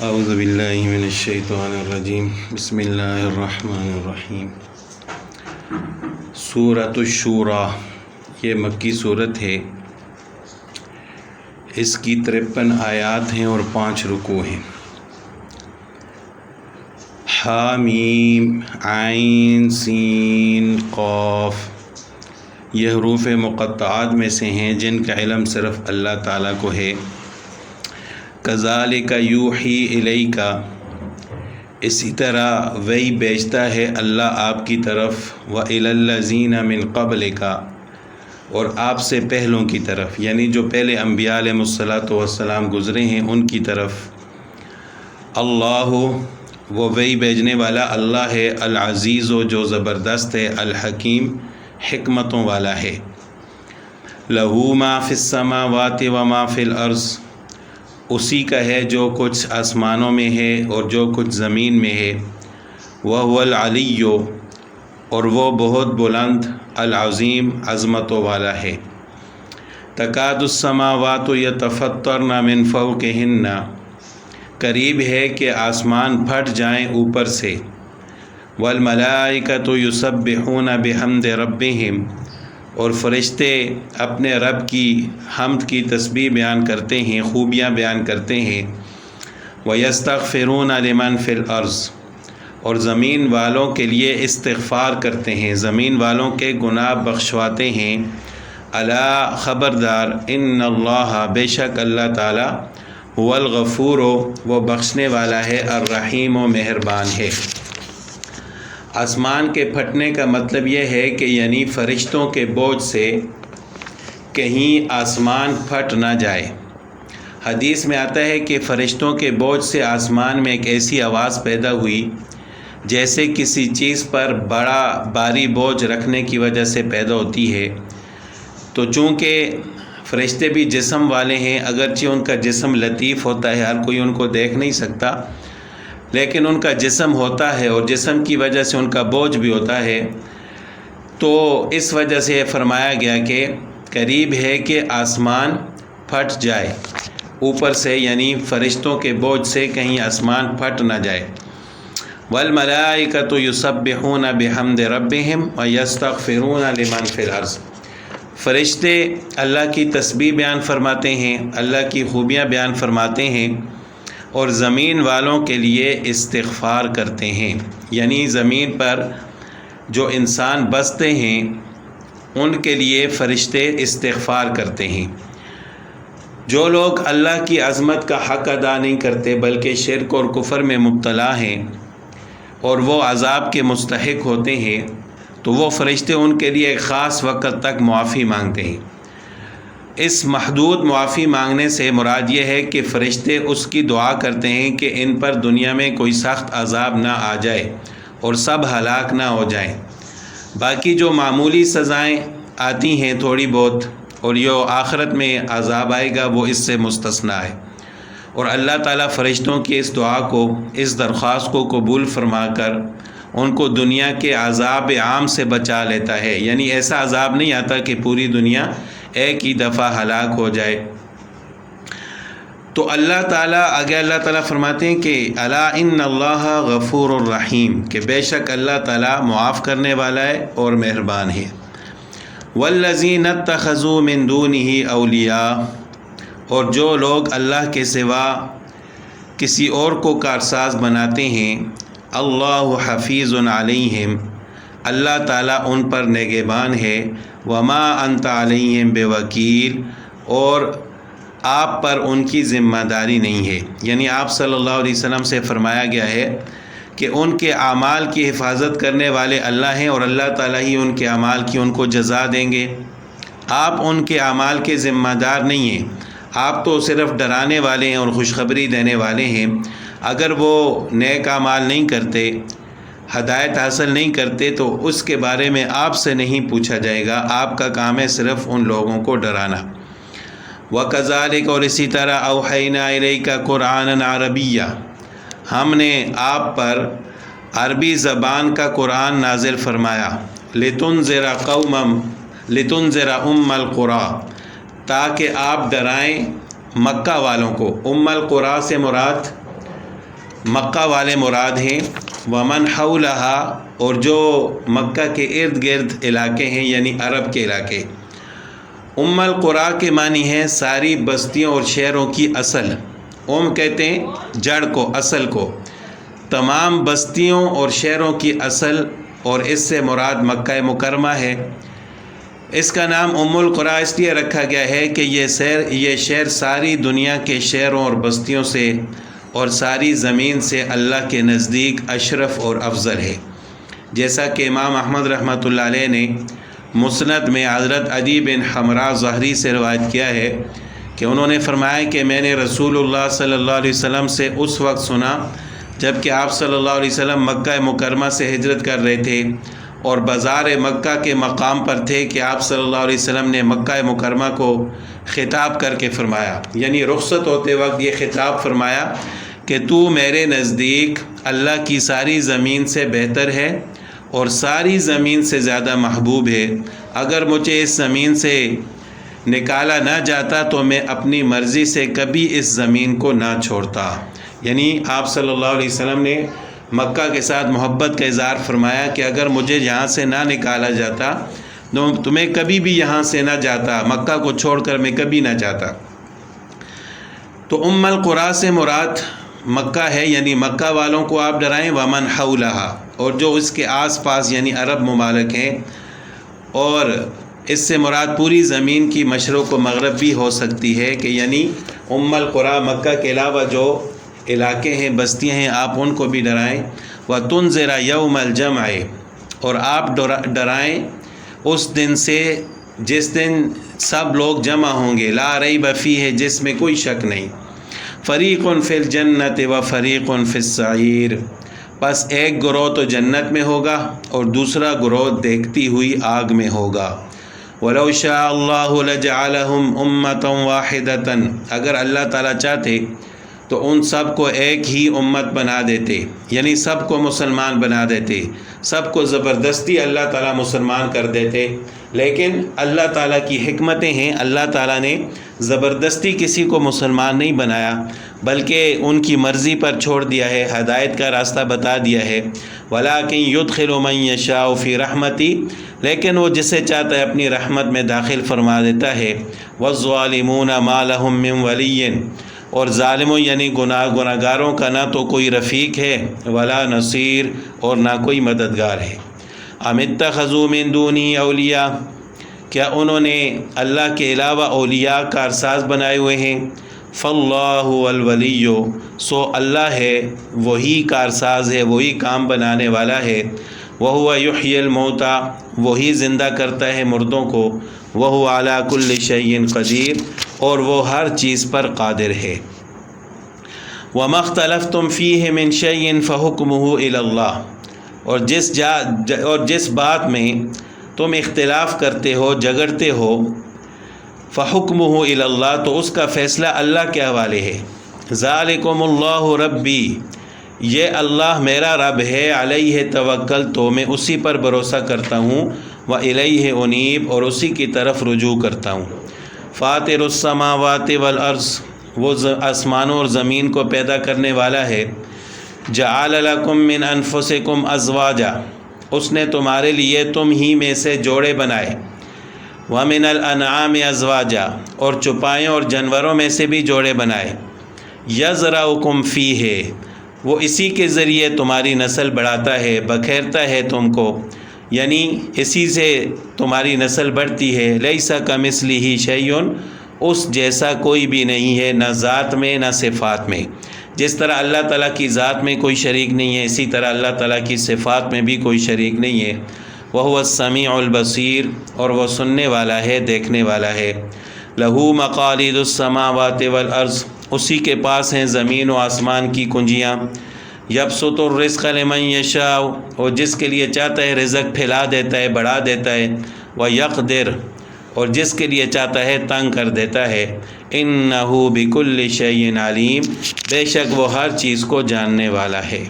اعوذ باللہ من الشیطان الرجیم بسم اللہ الرحمن الرحیم۔ سورۃ الشورى یہ مکی صورت ہے، اس کی 53 آیات ہیں اور 5 رکوع ہیں۔ حامیم عین سین قاف یہ حروف مقطعات میں سے ہیں جن کا علم صرف اللہ تعالیٰ کو ہے۔ کذالک یوحی الیک اسی طرح وحی بھیجتا ہے اللہ آپ کی طرف، وَإِلَى الَّذِينَ مِن قَبْلِكَ اور آپ سے پہلوں کی طرف، یعنی جو پہلے انبیاء علیہ الصلوۃ والسلام گزرے ہیں ان کی طرف۔ اللہ وہ وحی بھیجنے والا اللہ ہے، العزیز جو زبردست ہے، الحکیم حکمتوں والا ہے۔ لَهُ مَا فِي السَّمَاوَاتِ وَمَا فِي الْأَرْضِ اسی کا ہے جو کچھ آسمانوں میں ہے اور جو کچھ زمین میں ہے۔ وَهُوَ الْعَلِيُّ اور وہ بہت بلند، العظیم عظمتوں والا ہے۔ تَكَادُ السَّمَاوَاتُ يَتَفَطَّرْنَ مِن فَوْقِهِنَّ قریب ہے کہ آسمان پھٹ جائیں اوپر سے۔ وَالْمَلَائِكَةُ يُسَبِّحُونَ بِحَمْدِ رَبِّهِمْ اور فرشتے اپنے رب کی حمد کی تسبیح بیان کرتے ہیں، خوبیاں بیان کرتے ہیں۔ وَيَسْتَغْفِرُونَ لِمَنْ فِي الْأَرْضِ اور زمین والوں کے لیے استغفار کرتے ہیں، زمین والوں کے گناہ بخشواتے ہیں۔ الا خبردار، ان اللہ بے شک اللہ تعالیٰ هو الغفور وہ بخشنے والا ہے، الرحیم و مہربان ہے۔ آسمان کے پھٹنے کا مطلب یہ ہے کہ یعنی فرشتوں کے بوجھ سے کہیں آسمان پھٹ نہ جائے۔ حدیث میں آتا ہے کہ فرشتوں کے بوجھ سے آسمان میں ایک ایسی آواز پیدا ہوئی جیسے کسی چیز پر بڑا بھاری بوجھ رکھنے کی وجہ سے پیدا ہوتی ہے۔ تو چونکہ فرشتے بھی جسم والے ہیں، اگرچہ ان کا جسم لطیف ہوتا ہے، ہر کوئی ان کو دیکھ نہیں سکتا، لیکن ان کا جسم ہوتا ہے اور جسم کی وجہ سے ان کا بوجھ بھی ہوتا ہے، تو اس وجہ سے فرمایا گیا کہ قریب ہے کہ آسمان پھٹ جائے اوپر سے، یعنی فرشتوں کے بوجھ سے کہیں آسمان پھٹ نہ جائے۔ وَالْمَلَائِكَةُ يُسَبِّحُونَ بِحَمْدِ رَبِّهِمْ وَيَسْتَغْفِرُونَ لِمَنْ فِي الْأَرْضِ فرشتے اللہ کی تسبیح بیان فرماتے ہیں، اللہ کی خوبیاں بیان فرماتے ہیں اور زمین والوں کے لیے استغفار کرتے ہیں، یعنی زمین پر جو انسان بستے ہیں ان کے لیے فرشتے استغفار کرتے ہیں۔ جو لوگ اللہ کی عظمت کا حق ادا نہیں کرتے بلکہ شرک اور کفر میں مبتلا ہیں اور وہ عذاب کے مستحق ہوتے ہیں، تو وہ فرشتے ان کے لیے ایک خاص وقت تک معافی مانگتے ہیں۔ اس محدود معافی مانگنے سے مراد یہ ہے کہ فرشتے اس کی دعا کرتے ہیں کہ ان پر دنیا میں کوئی سخت عذاب نہ آ جائے اور سب ہلاک نہ ہو جائیں۔ باقی جو معمولی سزائیں آتی ہیں تھوڑی بہت اور جو آخرت میں عذاب آئے گا وہ اس سے مستثنیٰ ہے، اور اللہ تعالیٰ فرشتوں کی اس دعا کو، اس درخواست کو قبول فرما کر ان کو دنیا کے عذاب عام سے بچا لیتا ہے، یعنی ایسا عذاب نہیں آتا کہ پوری دنیا ایک ہی دفعہ ہلاک ہو جائے۔ تو اللہ تعالیٰ فرماتے ہیں کہ الا ان اللہ غفور الرحیم کہ بے شک اللہ تعالیٰ معاف کرنے والا ہے اور مہربان ہے۔ والذین اتخذوا من دونہ اولیاء اور جو لوگ اللہ کے سوا کسی اور کو کارساز بناتے ہیں، اللہ حفیظ علیہم اللہ تعالیٰ ان پر نگہبان ہے، وما انت علیہم بوکیل اور آپ پر ان کی ذمہ داری نہیں ہے، یعنی آپ صلی اللہ علیہ وسلم سے فرمایا گیا ہے کہ ان کے اعمال کی حفاظت کرنے والے اللہ ہیں اور اللہ تعالیٰ ہی ان کے اعمال کی ان کو جزا دیں گے۔ آپ ان کے اعمال کے ذمہ دار نہیں ہیں، آپ تو صرف ڈرانے والے ہیں اور خوشخبری دینے والے ہیں۔ اگر وہ نیک اعمال نہیں کرتے، ہدایت حاصل نہیں کرتے، تو اس کے بارے میں آپ سے نہیں پوچھا جائے گا، آپ کا کام ہے صرف ان لوگوں کو ڈرانا۔ وَكَذَلِكَ اور اسی طرح أَوْحَيْنَا إِلَيْكَ قُرْآنًا عَرَبِيًّا ہم نے آپ پر عربی زبان کا قرآن نازل فرمایا، لِتُنذِرَ أُمَّ الْقُرَىٰ تاکہ آپ ڈرائیں مکہ والوں کو۔ ام القریٰ سے مراد مکہ والے مراد ہیں، ومن حولہا اور جو مکہ کے ارد گرد علاقے ہیں یعنی عرب کے علاقے۔ ام القریٰ کے معنی ہیں ساری بستیوں اور شہروں کی اصل۔ کہتے ہیں جڑ کو، اصل کو، تمام بستیوں اور شہروں کی اصل، اور اس سے مراد مکہ مکرمہ ہے۔ اس کا نام ام القریٰ اس لیے رکھا گیا ہے کہ یہ شہر ساری دنیا کے شہروں اور بستیوں سے اور ساری زمین سے اللہ کے نزدیک اشرف اور افضل ہے، جیسا کہ امام احمد رحمۃ اللہ علیہ نے مسند میں حضرت عدی بن حمراء ظہری سے روایت کیا ہے کہ انہوں نے فرمایا کہ میں نے رسول اللہ صلی اللہ علیہ وسلم سے اس وقت سنا جب کہ آپ صلی اللہ علیہ وسلم مکہ مکرمہ سے ہجرت کر رہے تھے اور بازار مکہ کے مقام پر تھے کہ آپ صلی اللہ علیہ وسلم نے مکہ مکرمہ کو خطاب کر کے فرمایا، یعنی رخصت ہوتے وقت یہ خطاب فرمایا کہ تو میرے نزدیک اللہ کی ساری زمین سے بہتر ہے اور ساری زمین سے زیادہ محبوب ہے۔ اگر مجھے اس زمین سے نکالا نہ جاتا تو میں اپنی مرضی سے کبھی اس زمین کو نہ چھوڑتا۔ یعنی آپ صلی اللہ علیہ وسلم نے مکہ کے ساتھ محبت کا اظہار فرمایا کہ اگر مجھے یہاں سے نہ نکالا جاتا تو میں کبھی بھی یہاں سے نہ جاتا، مکہ کو چھوڑ کر میں کبھی نہ جاتا۔ تو ام القریٰ سے مراد مکہ ہے، یعنی مکہ والوں کو آپ ڈرائیں، ومن حولہا اور جو اس کے آس پاس یعنی عرب ممالک ہیں، اور اس سے مراد پوری زمین کی مشرق و مغرب بھی ہو سکتی ہے کہ یعنی ام القریٰ مکہ کے علاوہ جو علاقے ہیں، بستیاں ہیں، آپ ان کو بھی ڈرائیں۔ وَتُنذِرَ يَوْمَ الْجَمْعِ اور آپ ڈرائیں اس دن سے جس دن سب لوگ جمع ہوں گے، لا ریب فیہ جس میں کوئی شک نہیں، فریق فی الجنت و فریق فی السعیر بس ایک گروہ تو جنت میں ہوگا اور دوسرا گروہ دیکھتی ہوئی آگ میں ہوگا۔ وَلَوْ شَاءَ اللَّهُ لَجَعَلَهُمْ أُمَّةً وَاحِدَةً اگر اللہ تعالیٰ چاہتے تو ان سب کو ایک ہی امت بنا دیتے، یعنی سب کو مسلمان بنا دیتے، سب کو زبردستی اللہ تعالیٰ مسلمان کر دیتے، لیکن اللہ تعالیٰ کی حکمتیں ہیں، اللہ تعالیٰ نے زبردستی کسی کو مسلمان نہیں بنایا بلکہ ان کی مرضی پر چھوڑ دیا ہے، ہدایت کا راستہ بتا دیا ہے۔ وَلَٰكِن يُدْخِلُ مَن يَشَاءُ فِي رَحْمَتِهِ لیکن وہ جسے چاہتا ہے اپنی رحمت میں داخل فرما دیتا ہے۔ وَالظَّالِمُونَ مَا لَهُم مِّن وَلِيٍّ اور ظالموں یعنی گناہگاروں کا نہ تو کوئی رفیق ہے ولا نصیر اور نہ کوئی مددگار ہے۔ ام اتخذوا من دونی اولیاء کیا انہوں نے اللہ کے علاوہ اولیاء کارساز بنائے ہوئے ہیں؟ فاللہ الولی سو اللہ ہے وہی کارساز ہے، وہی کام بنانے والا ہے۔ وہو یحیی الموتیٰ وہی زندہ کرتا ہے مردوں کو، وہو علی کل شیء قدیر اور وہ ہر چیز پر قادر ہے۔ وما اختلفتم فیہ من شیء فحکمہ الی اللہ اور جس بات میں تم اختلاف کرتے ہو، جھگڑتے ہو، فحکمہ الی اللہ تو اس کا فیصلہ اللہ کے حوالے ہے۔ ذالکم اللہ ربی یہ اللہ میرا رب ہے، علیہ توکلت تو میں اسی پر بھروسہ کرتا ہوں، وإلیہ انیب اور اسی کی طرف رجوع کرتا ہوں۔ فاطر السماوات والارض وہ آسمانوں اور زمین کو پیدا کرنے والا ہے۔ جعل لکم من انفسکم ازواجا اس نے تمہارے لیے تم ہی میں سے جوڑے بنائے، ومن الانعام ازواجا اور چوپایوں اور جانوروں میں سے بھی جوڑے بنائے، یزرعکم فیہ وہ اسی کے ذریعے تمہاری نسل بڑھاتا ہے، بکھیرتا ہے تم کو، یعنی اسی سے تمہاری نسل بڑھتی ہے۔ لیس کمثلہ شیء اس جیسا کوئی بھی نہیں ہے، نہ ذات میں نہ صفات میں۔ جس طرح اللہ تعالیٰ کی ذات میں کوئی شریک نہیں ہے، اسی طرح اللہ تعالیٰ کی صفات میں بھی کوئی شریک نہیں ہے۔ وہو السمیع البصیر اور وہ سننے والا ہے، دیکھنے والا ہے۔ لہو مقالید السماوات والارض اسی کے پاس ہیں زمین و آسمان کی کنجیاں۔ یبسط الرزق لمن یشاء اور جس کے لیے چاہتا ہے رزق پھیلا دیتا ہے، بڑھا دیتا ہے، ویقدر اور جس کے لیے چاہتا ہے تنگ کر دیتا ہے۔ انہ بکل شیء علیم بے شک وہ ہر چیز کو جاننے والا ہے۔